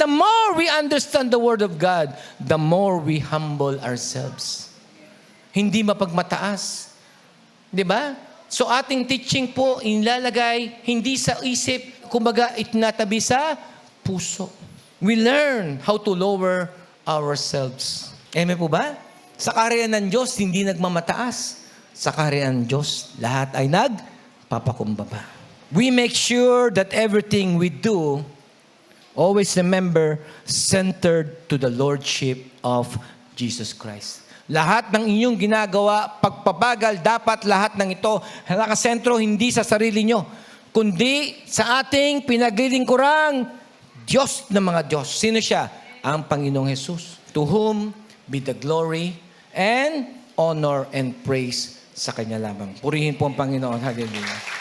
the more we understand the Word of God, the more we humble ourselves. Hindi mapagmataas. Di ba? So ating teaching po, inilalagay hindi sa isip, kumbaga itinatabi sa puso. We learn how to lower ourselves. Amen po ba? Sa kaharian ng Diyos, hindi nagmamataas. Sa kaharian ng Diyos, lahat ay nagpapakumbaba. We make sure that everything we do, always remember, centered to the Lordship of Jesus Christ. Lahat ng inyong ginagawa, pagpabagal, dapat lahat ng ito nakasentro hindi sa sarili nyo, kundi sa ating pinaglilingkurang Diyos ng mga Diyos. Sino siya? Ang Panginoong Jesus. To whom be the glory and honor and praise sa Kanya lamang. Purihin po ang Panginoon. Hallelujah.